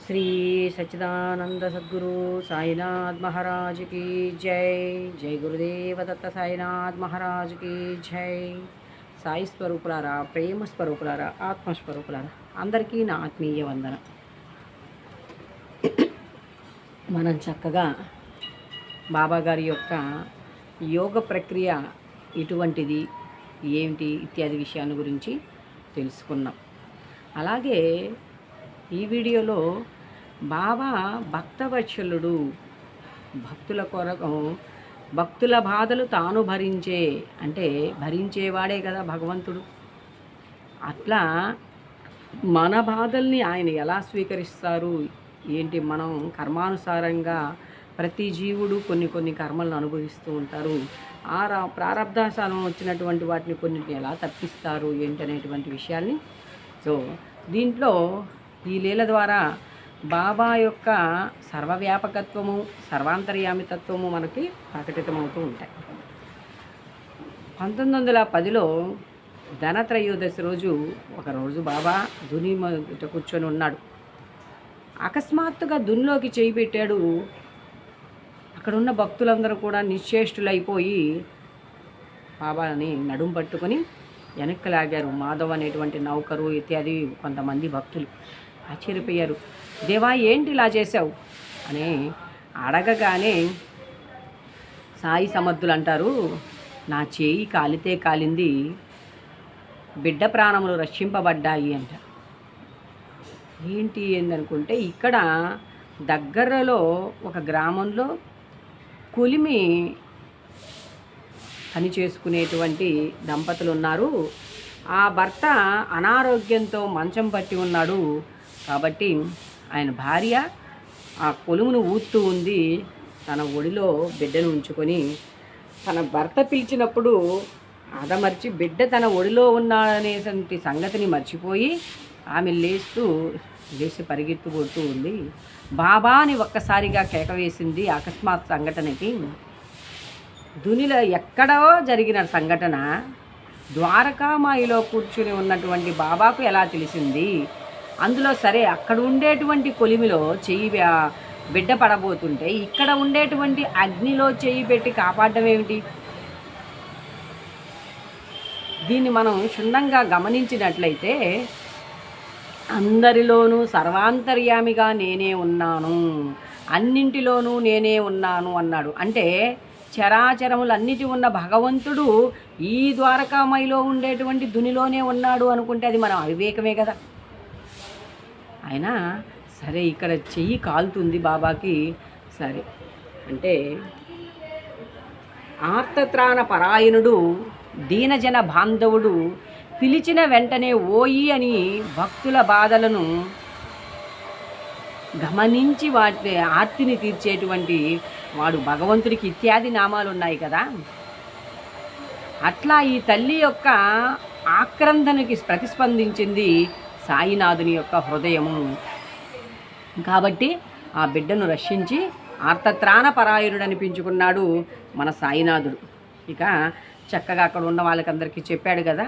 శ్రీ సచ్చిదానంద సద్గురు సాయినాథ్ మహారాజ్ की జై. జై గురుదేవ దత్త సాయినాథ్ మహారాజ్ की జై. సాయి స్వరూపులారా, ప్రేమ స్వరూపులారా, ఆత్మస్వరూపులారా, అందరికీ నా ఆత్మీయ వందన. మనం చక్కగా బాబాగారి యొక్క యోగ ప్రక్రియ ఎటువంటిది, ఏమిటి ఇత్యాది విషయాల గురించి తెలుసుకున్నాం. అలాగే ఈ వీడియోలో బాబా భక్తవత్సలుడు, భక్తుల కొరకు భక్తుల బాధలు తాను భరించే, అంటే భరించేవాడే కదా భగవంతుడు. అట్లా మన బాధల్ని ఆయన ఎలా స్వీకరిస్తారు ఏంటి, మనం కర్మానుసారంగా ప్రతి జీవుడు కొన్ని కర్మలను అనుభవిస్తూ ఉంటారు. ఆ ప్రారంధానుసారం వచ్చినటువంటి వాటిని కొన్నిటిని ఎలా తప్పిస్తారు ఏంటి అనేటువంటి విషయాల్ని, సో దీంట్లో ఈ లీల ద్వారా బాబా యొక్క సర్వవ్యాపకత్వము, సర్వాంతర్యామితత్వము మనకి ప్రకటితమవుతూ ఉంటాయి. 1910లో ధనత్రయోదశి రోజు ఒకరోజు బాబా దుని కూర్చొని ఉన్నాడు. అకస్మాత్తుగా దునిలోకి చేయి పెట్టాడు. అక్కడున్న భక్తులందరూ కూడా నిశ్చేష్టులైపోయి బాబాని నడుం పట్టుకొని వెనక్కి లాగారు. మాధవ్ అనేటువంటి నౌకరు ఇత్యాది కొంతమంది భక్తులు ఆశ్చర్యపోయారు. దేవా, ఏంటి ఇలా చేశావు అని అడగగానే సాయి సమర్థులు అంటారు, నా చేయి కాలితే కాలింది, బిడ్డ ప్రాణములు రక్షింపబడ్డాయి అంట. ఏందనుకుంటే, ఇక్కడ దగ్గరలో ఒక గ్రామంలో కొలిమి పని చేసుకునేటువంటి దంపతులు ఉన్నారు. ఆ భర్త అనారోగ్యంతో మంచం పట్టి ఉన్నాడు. కాబట్టి ఆయన భార్య ఆ కొలుమును ఊదుతూ ఉంది. తన ఒడిలో బిడ్డను ఉంచుకొని తన భర్త పిలిచినప్పుడు అదమర్చి బిడ్డ తన ఒడిలో ఉన్నాడనేటువంటి సంగతిని మర్చిపోయి ఆమె లేచి పరిగెత్తు కొడుతూ ఉంది. బాబా అని ఒక్కసారిగా కేక వేసింది. అకస్మాత్ సంఘటనకి దునిలో ఎక్కడో జరిగిన సంఘటన ద్వారకామాయిలో కూర్చుని ఉన్నటువంటి బాబాకు ఎలా తెలిసింది? అందులో సరే, అక్కడ ఉండేటువంటి కొలిమిలో బిడ్డ పడబోతుంటే ఇక్కడ ఉండేటువంటి అగ్నిలో చెయ్యి పెట్టి కాపాడడం ఏమిటి? దీన్ని మనం క్షుణ్ణంగా గమనించినట్లయితే, అందరిలోనూ సర్వాంతర్యామిగా నేనే ఉన్నాను, అన్నింటిలోనూ నేనే ఉన్నాను అన్నాడు. అంటే చరాచరములన్నిటి ఉన్న భగవంతుడు ఈ ద్వారకామయిలో ఉండేటువంటి దునిలోనే ఉన్నాడు అనుకుంటే అది మనం అవివేకమే కదా. అయినా సరే, ఇక్కడ చెయ్యి కాలుతుంది బాబాకి. సరే అంటే ఆర్తత్రాణ పరాయణుడు, దీనజన బాంధవుడు, పిలిచిన వెంటనే ఓయి అని భక్తుల బాధలను గమనించి వాటి ఆర్తిని తీర్చేటువంటి వాడు భగవంతుడికి ఇత్యాది నామాలు ఉన్నాయి కదా. అట్లా ఈ తల్లి యొక్క ఆక్రందనకి ప్రతిస్పందించింది సాయినాథుని యొక్క హృదయము. కాబట్టి ఆ బిడ్డను రక్షించి ఆర్తత్రాణ పరాయణుడు అనిపించుకున్నాడు మన సాయినాథుడు. ఇక చక్కగా అక్కడ ఉన్న వాళ్ళకందరికీ చెప్పాడు కదా.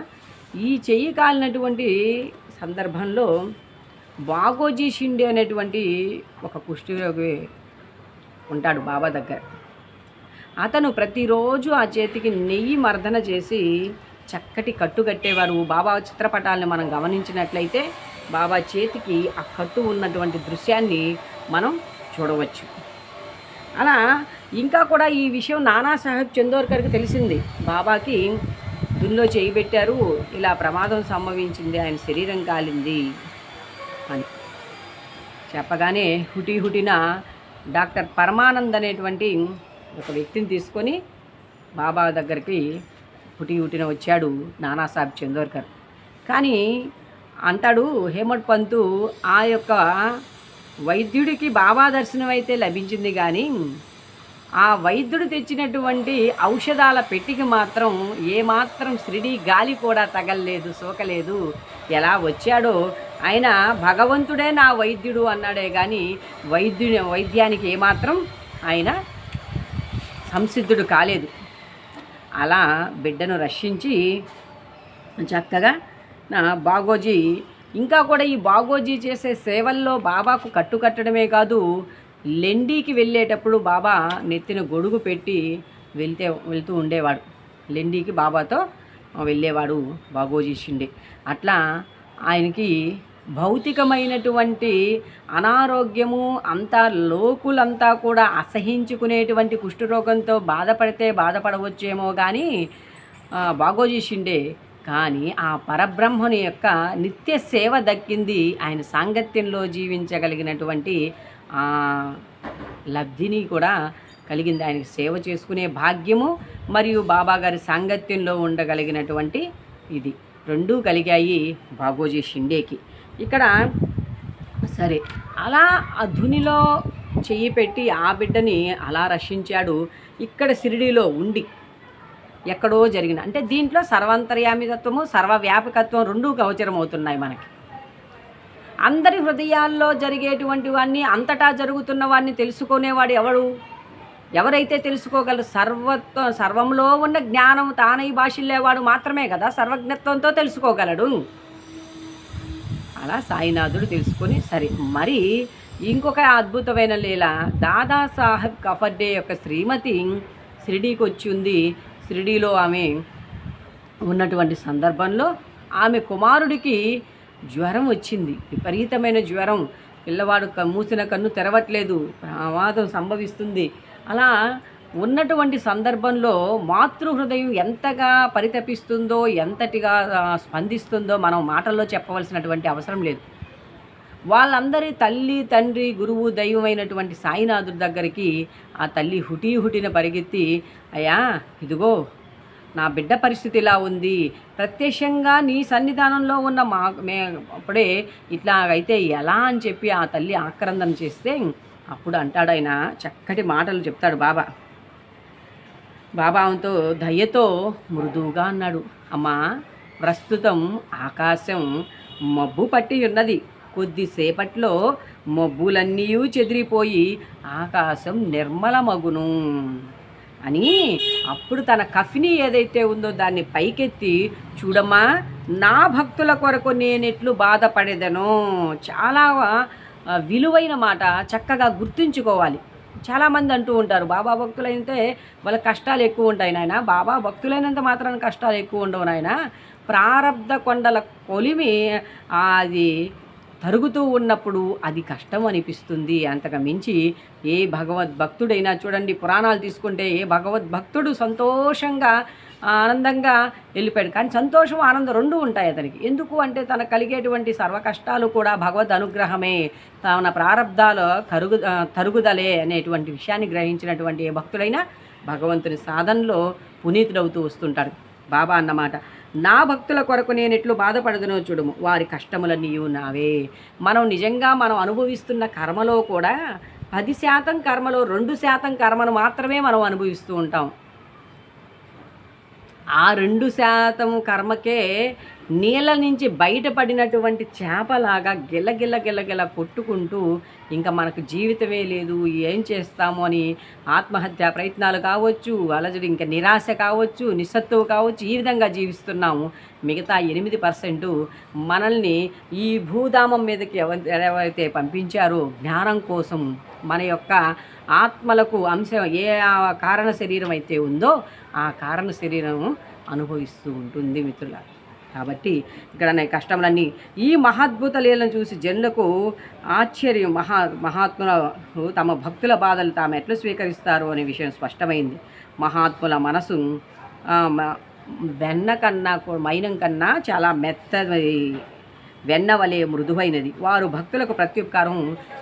ఈ చెయ్యి కాలినటువంటి సందర్భంలో బాగోజీ షిండే అనేటువంటి ఒక కుష్ఠరోగి ఉంటాడు బాబా దగ్గర. అతను ప్రతిరోజు ఆ చేతికి నెయ్యి మర్దన చేసి చక్కటి కట్టు కట్టేవారు. బాబా చిత్రపటాలను మనం గమనించినట్లయితే బాబా చేతికి ఆ కట్టు ఉన్నటువంటి దృశ్యాన్ని మనం చూడవచ్చు. అలా ఇంకా కూడా ఈ విషయం నానాసాహెబ్ చందోర్కర్కి తెలిసింది. బాబాకి దునిలో చేయి పెట్టారు, ఇలా ప్రమాదం సంభవించింది, ఆయన శరీరం కాలింది అని చెప్పగానే హుటిన డాక్టర్ పరమానంద్ అనేటువంటి ఒక వ్యక్తిని తీసుకొని బాబా దగ్గరికి హుటిన వచ్చాడు నానాసాహెబ్ చందోర్కర్. కానీ అంటాడు హేమడ్ పంతు, ఆ యొక్క వైద్యుడికి బాబా దర్శనం అయితే లభించింది, కానీ ఆ వైద్యుడు తెచ్చినటువంటి ఔషధాల పెట్టికి మాత్రం ఏమాత్రం శ్రీడి గాలి కూడా తగలలేదు, సోకలేదు. ఎలా వచ్చాడో ఆయన భగవంతుడే నా వైద్యుడు అన్నాడే కానీ వైద్యానికి ఏమాత్రం ఆయన సంసిద్ధుడు కాలేదు. అలా బిడ్డను రక్షించి చక్కగా బాగోజీ ఇంకా కూడా ఈ బాగోజీ చేసే సేవల్లో బాబాకు కట్టుకట్టడమే కాదు, లెండికి వెళ్ళేటప్పుడు బాబా నెత్తిన గొడుగు పెట్టి వెళ్తూ ఉండేవాడు. లెండికి బాబాతో వెళ్ళేవాడు బాగోజీ షిండే. అట్లా ఆయనకి భౌతికమైనటువంటి అనారోగ్యము అంతా లోకులంతా కూడా అసహించుకునేటువంటి కుష్ఠరోగంతో బాధపడితే బాధపడవచ్చేమో కానీ బాగోజీ షిండే, కానీ ఆ పరబ్రహ్మని యొక్క నిత్య సేవ దక్కింది. ఆయన సాంగత్యంలో జీవించగలిగినటువంటి లబ్ధిని కూడా కలిగింది. ఆయనకి సేవ చేసుకునే భాగ్యము మరియు బాబాగారి సాంగత్యంలో ఉండగలిగినటువంటి ఇది రెండూ కలిగాయి బాగోజీ షిండేకి. ఇక్కడ సరే అలా ఆ ధునిలో చెయ్యి పెట్టి ఆ బిడ్డని అలా రక్షించాడు. ఇక్కడ షిరిడీలో ఉండి ఎక్కడో జరిగిన అంటే దీంట్లో సర్వాంతర్యామితత్వము సర్వవ్యాపకత్వం రెండూ గోచరం అవుతున్నాయి మనకి. అందరి హృదయాల్లో జరిగేటువంటివన్నీ అంతటా జరుగుతున్న వాడిని తెలుసుకునేవాడు ఎవరైతే తెలుసుకోగలరు? సర్వంలో ఉన్న జ్ఞానం తానై భాషిల్లేవాడు మాత్రమే కదా సర్వజ్ఞత్వంతో తెలుసుకోగలడు. అలా సాయినాథుడు తెలుసుకొని సరే మరి ఇంకొక అద్భుతమైన లీల, దాదాసాహెబ్ కఫర్డే యొక్క శ్రీమతి షిరిడీకి వచ్చి ఉంది. షిరిడీలో ఆమె ఉన్నటువంటి సందర్భంలో ఆమె కుమారుడికి జ్వరం వచ్చింది, విపరీతమైన జ్వరం. పిల్లవాడు మూసిన కన్ను తెరవట్లేదు, ప్రమాదం సంభవిస్తుంది. అలా ఉన్నటువంటి సందర్భంలో మాతృహృదయం ఎంతగా పరితపిస్తుందో, ఎంతటిగా స్పందిస్తుందో మనం మాటల్లో చెప్పవలసినటువంటి అవసరం లేదు. వాళ్ళందరి తల్లి, తండ్రి, గురువు, దైవమైనటువంటి సాయినాథుడి దగ్గరికి ఆ తల్లి హుటీహుటిన పరిగెత్తి, అయ్యా ఇదిగో నా బిడ్డ పరిస్థితి ఇలా ఉంది, ప్రత్యక్షంగా నీ సన్నిధానంలో ఉన్న అప్పుడే ఇట్లా అయితే ఎలా అని చెప్పి ఆ తల్లి ఆక్రందన చేస్తే అప్పుడు అంటాడు ఆయన, చక్కటి మాటలు చెప్తాడు బాబా. ఆమెతో దయ్యతో మృదువుగా అన్నాడు, అమ్మా ప్రస్తుతం ఆకాశం మబ్బు పట్టి ఉన్నది, కొద్దిసేపట్లో మబ్బులన్నీ చెదిరిపోయి ఆకాశం నిర్మలమగును అని. అప్పుడు తన కఫిని ఏదైతే ఉందో దాన్ని పైకెత్తి, చూడమ్మా నా భక్తుల కొరకు నేనెట్లు బాధపడేదనో. చాలా విలువైన మాట, చక్కగా గుర్తుంచుకోవాలి. చాలామంది అంటూ ఉంటారు బాబా భక్తులైతే వాళ్ళ కష్టాలు ఎక్కువ ఉంటాయి నాయన, బాబా భక్తులైనంత మాత్రాన కష్టాలు ఎక్కువ ఉండవు నాయన. ప్రారబ్ధ కొండల కొలిమి అది తరుగుతూ ఉన్నప్పుడు అది కష్టం అనిపిస్తుంది. అంతగా మించి ఏ భగవద్భక్తుడైనా చూడండి, పురాణాలు తీసుకుంటే ఏ భగవద్భక్తుడు సంతోషంగా ఆనందంగా వెళ్ళిపోయాడు. కానీ సంతోషం ఆనందం రెండూ ఉంటాయి అతనికి. ఎందుకు అంటే తన కలిగేటువంటి సర్వ కష్టాలు కూడా భగవద్ అనుగ్రహమే, తన ప్రారబ్ధాలు తరుగుదలే అనేటువంటి విషయాన్ని గ్రహించినటువంటి ఏ భక్తుడైనా భగవంతుని సాధనలో పునీతుడవుతూ వస్తుంటాడు. బాబా అన్నమాట, నా భక్తుల కొరకు నేను ఎట్లు బాధపడదునో చూడుము, వారి కష్టములన్నీ నావే. మనం నిజంగా మనం అనుభవిస్తున్న కర్మలో కూడా 10% కర్మలో 2% కర్మను మాత్రమే మనం అనుభవిస్తూ ఉంటాం. ఆ 2% కర్మకే నీళ్ళ నుంచి బయటపడినటువంటి చేపలాగా గిలగిల కొట్టుకుంటూ ఇంకా మనకు జీవితమే లేదు, ఏం చేస్తాము అని ఆత్మహత్య ప్రయత్నాలు కావచ్చు, అలజడి, ఇంకా నిరాశ కావచ్చు, నిస్సత్తువు కావచ్చు, ఈ విధంగా జీవిస్తున్నాము. మిగతా 8% మనల్ని ఈ భూధామం మీదకి ఎవరైతే పంపించారో జ్ఞానం కోసం, మన యొక్క ఆత్మలకు అంశం ఏ కారణ శరీరం అయితే ఉందో ఆ కారణ శరీరం అనుభవిస్తూ ఉంటుంది మిత్రుల. కాబట్టి ఇక్కడ కష్టములన్నీ ఈ మహాద్భుత లీలను చూసి జనులకు ఆశ్చర్యం. మహాత్ముల తమ భక్తుల బాధలు తాము ఎట్లు స్వీకరిస్తారు అనే విషయం స్పష్టమైంది. మహాత్ముల మనసు వెన్న కన్నా మైనం కన్నా చాలా మెత్తది, వెన్న వలె మృదువైనది. వారు భక్తులకు ప్రత్యుపకారం.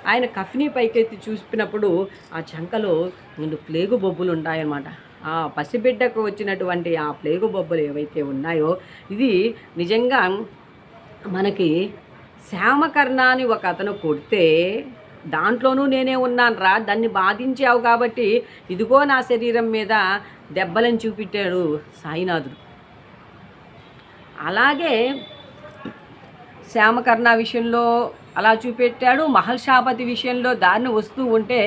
ఆయన కఫ్ని పైకెత్తి చూసినప్పుడు ఆ చంకలో 2 ప్లేగు బొబ్బులు ఉంటాయన్నమాట. ఆ పసిబిడ్డకు వచ్చినటువంటి ఆ ప్లేగు బొబ్బలు ఏవైతే ఉన్నాయో, ఇది నిజంగా మనకి శ్యామకర్ణాన్ని ఒక అతను కొడితే దాంట్లోనూ నేనే ఉన్నాను రా, దాన్ని బాధించావు కాబట్టి ఇదిగో నా శరీరం మీద దెబ్బలను చూపెట్టాడు సాయినాథుడు. అలాగే శ్యామకర్ణ విషయంలో అలా చూపెట్టాడు. మహల్షాపతి విషయంలో దారిని వస్తూ ఉంటే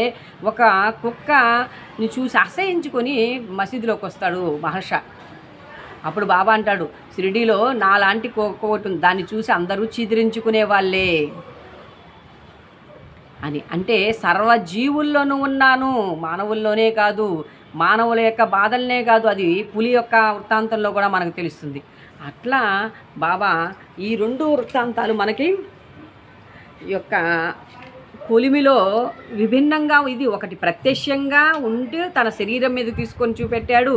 ఒక కుక్కని చూసి అసహించుకొని మసీదులోకి వస్తాడు మహర్ష. అప్పుడు బాబా అంటాడు, షిరిడీలో నాలాంటి కోకోటి ఉంది, దాన్ని చూసి అందరూ చిదిరించుకునే వాళ్ళే అని. అంటే సర్వజీవుల్లోనూ ఉన్నాను, మానవుల్లోనే కాదు, మానవుల యొక్క బాధలనే కాదు, అది పులి యొక్క వృత్తాంతంలో కూడా మనకు తెలుస్తుంది. అట్లా బాబా ఈ 2 వృత్తాంతాలు మనకి యొక్క కొలిమిలో విభిన్నంగా, ఇది ఒకటి ప్రత్యక్షంగా ఉండి తన శరీరం మీద తీసుకొని చూపెట్టాడు,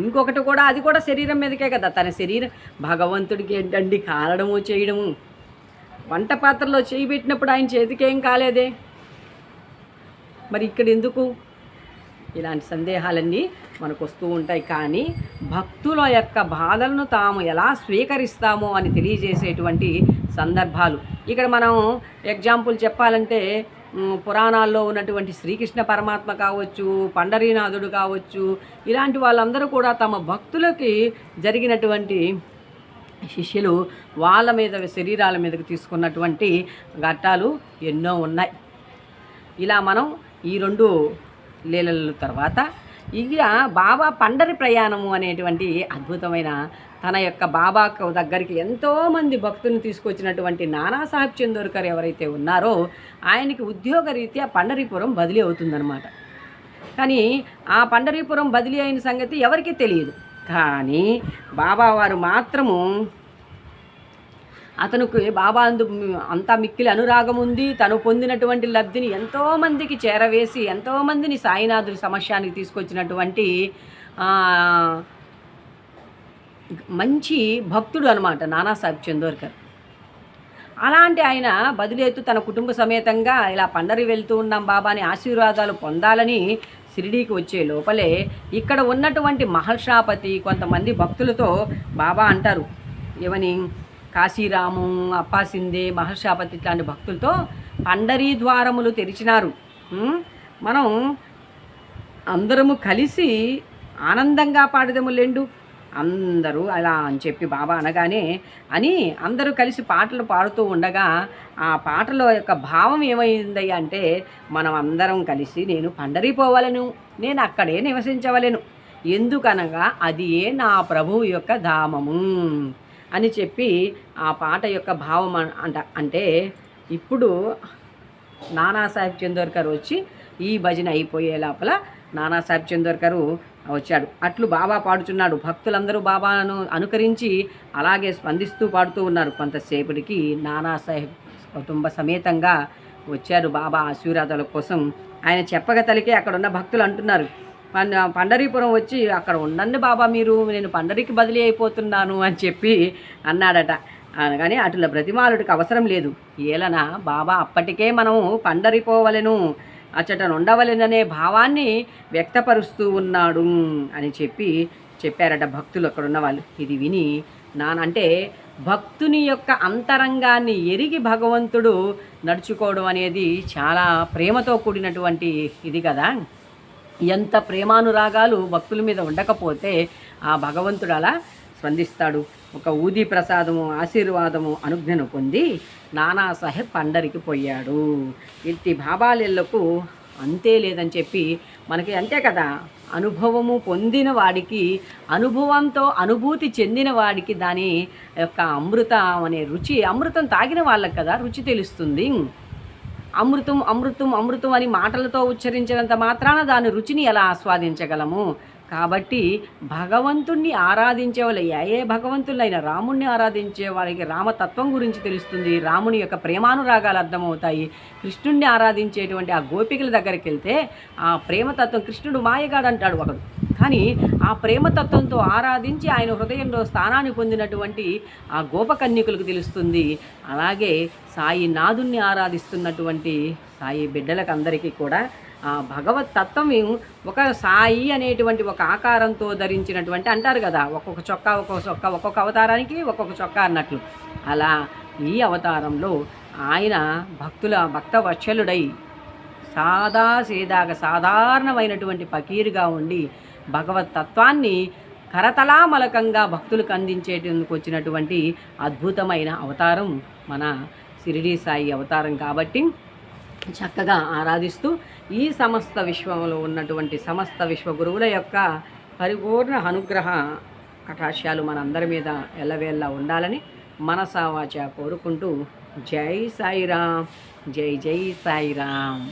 ఇంకొకటి కూడా అది కూడా శరీరం మీదకే కదా, తన శరీరం భగవంతుడికి ఏంటండి కాలడము చేయడము. వంట పాత్రలో చేయి పెట్టినప్పుడు ఆయన చేతికి ఏం కాలేదే, మరి ఇక్కడ ఎందుకు? ఇలాంటి సందేహాలన్నీ మనకు వస్తూ ఉంటాయి. కానీ భక్తుల యొక్క బాధలను తాము ఎలా స్వీకరిస్తామో అని తెలియజేసేటువంటి సందర్భాలు ఇక్కడ మనం ఎగ్జాంపుల్ చెప్పాలంటే పురాణాల్లో ఉన్నటువంటి శ్రీకృష్ణ పరమాత్మ కావచ్చు, పండరీనాథుడు కావచ్చు, ఇలాంటి వాళ్ళందరూ కూడా తమ భక్తులకి జరిగినటువంటి శిష్యులు వాళ్ళ మీద శరీరాల మీదకి తీసుకున్నటువంటి ఘట్టాలు ఎన్నో ఉన్నాయి. ఇలా మనం ఈ 2 లీలల తర్వాత ఇక బాబా పండరి ప్రయాణము అనేటువంటి అద్భుతమైన తన యొక్క బాబా దగ్గరికి ఎంతోమంది భక్తులను తీసుకొచ్చినటువంటి నానాసాహెబ్ చందోర్కర్ ఎవరైతే ఉన్నారో ఆయనకి ఉద్యోగరీత్యా పండరీపురం బదిలీ అవుతుందన్నమాట. కానీ ఆ పండరీపురం బదిలీ అయిన సంగతి ఎవరికీ తెలియదు. కానీ బాబా వారు మాత్రము అతనికి బాబా అంతా మిక్కిలి అనురాగం ఉంది, తను పొందినటువంటి లబ్ధిని ఎంతోమందికి చేరవేసి ఎంతోమందిని సాయినాథుడి సమస్యానికి తీసుకొచ్చినటువంటి మంచి భక్తుడు అనమాట నానాసాహెబ్ చందోర్కర్. అలాంటి ఆయన బదిలేతు తన కుటుంబ సమేతంగా ఇలా పండరి వెళ్తూ ఉన్నాం బాబాని ఆశీర్వాదాలు పొందాలని షిరిడీకి వచ్చే లోపలే ఇక్కడ ఉన్నటువంటి మహర్షాపతి కొంతమంది భక్తులతో బాబా అంటారు, ఏమని, కాశీరాము, అప్పాసిందే, మహర్షాపతి ఇట్లాంటి భక్తులతో పండరీ ద్వారములు తెరిచినారు, మనం అందరము కలిసి ఆనందంగా పాడదము లెండు అందరూ అలా అని చెప్పి బాబా అనగానే అని అందరూ కలిసి పాటలు పాడుతూ ఉండగా ఆ పాటలో యొక్క భావం ఏమైంది అంటే, మనం అందరం కలిసి నేను పండరీ పోవాలను, నేను అక్కడే నివసించవలను, ఎందుకనగా అది నా ప్రభువు యొక్క ధామము అని చెప్పి ఆ పాట యొక్క భావం అంటే ఇప్పుడు నానాసాహెబ్ చందోర్కర్ వచ్చి ఈ భజన అయిపోయే లోపల నానాసాహెబ్ చందోర్కరు వచ్చాడు. అట్లు బాబా పాడుచున్నాడు, భక్తులందరూ బాబాను అనుకరించి అలాగే స్పందిస్తూ పాడుతూ ఉన్నారు. కొంతసేపటికి నానాసాహెబ్ కుటుంబ సమేతంగా వచ్చారు బాబా ఆశీర్వాదాల కోసం. ఆయన చెప్పగ తలికే అక్కడ ఉన్న భక్తులు అంటున్నారు, పండరీపురం వచ్చి అక్కడ ఉండండి బాబా మీరు, నేను పండరికి బదిలీ అయిపోతున్నాను అని చెప్పి అన్నాడట. అనగానే అటుల బ్రతిమాలుడికి అవసరం లేదు, ఏలన బాబా అప్పటికే మనము పండరిపోవలెను, అచ్చటను ఉండవలెననే భావాన్ని వ్యక్తపరుస్తూ ఉన్నాడు అని చెప్పారట భక్తులు అక్కడ ఉన్న వాళ్ళు. ఇది విని అంటే భక్తుని యొక్క అంతరంగాన్ని ఎరిగి భగవంతుడు నడుచుకోవడం అనేది చాలా ప్రేమతో కూడినటువంటి ఇది కదా. ఎంత ప్రేమానురాగాలు భక్తుల మీద ఉండకపోతే ఆ భగవంతుడు అలా స్పందిస్తాడు. ఒక ఊది ప్రసాదము ఆశీర్వాదము అనుజ్ఞను పొంది నానాసాహెబ్ పండరికి పోయాడు. ఇట్టి బాబాలెళ్లకు అంతే లేదని చెప్పి మనకి అంతే కదా, అనుభవము పొందిన వాడికి, అనుభవంతో అనుభూతి చెందిన వాడికి దాని యొక్క అమృతం అనే రుచి, అమృతం తాగిన వాళ్ళకి కదా రుచి తెలుస్తుంది. అమృతం అమృతం అమృతం అని మాటలతో ఉచ్చరించినంత మాత్రాన దాని రుచిని ఎలా ఆస్వాదించగలము? కాబట్టి భగవంతుణ్ణి ఆరాధించే వాళ్ళు ఏ భగవంతులైనా రాముణ్ణి ఆరాధించే వాళ్ళకి రామతత్వం గురించి తెలుస్తుంది, రాముని యొక్క ప్రేమానురాగాలు అర్థమవుతాయి. కృష్ణుణ్ణి ఆరాధించేటువంటి ఆ గోపికల దగ్గరికి వెళ్తే ఆ ప్రేమతత్వం, కృష్ణుడు మాయగాడు అంటాడు ఒకడు, కానీ ఆ ప్రేమతత్వంతో ఆరాధించి ఆయన హృదయంలో స్థానాన్ని పొందినటువంటి ఆ గోపకన్యకులకు తెలుస్తుంది. అలాగే సాయి నాథుణ్ణి ఆరాధిస్తున్నటువంటి సాయి బిడ్డలకు అందరికీ కూడా ఆ భగవత్ తత్వం ఒక సాయి అనేటువంటి ఒక ఆకారంతో ధరించినటువంటి అంటారు కదా, ఒక్కొక్క చొక్కా ఒక్కొక్క అవతారానికి ఒక్కొక్క చొక్కా అన్నట్లు, అలా ఈ అవతారంలో ఆయన భక్త వత్సలుడై సాధారణమైనటువంటి ఫకీరుగా ఉండి భగవత్ తత్వాన్ని కరతలామలకంగా భక్తులకు అందించేందుకు వచ్చినటువంటి అద్భుతమైన అవతారం మన షిరిడీ సాయి అవతారం. కాబట్టి చక్కగా ఆరాధిస్తూ ఈ సమస్త విశ్వంలో ఉన్నటువంటి సమస్త విశ్వగురువుల యొక్క పరిపూర్ణ అనుగ్రహ కటాక్షాలు మనందరి మీద ఎల్లవేళ్ళ ఉండాలని మనసావాచ కోరుకుంటూ జై సాయిరామ్, జై జై సాయిరామ్.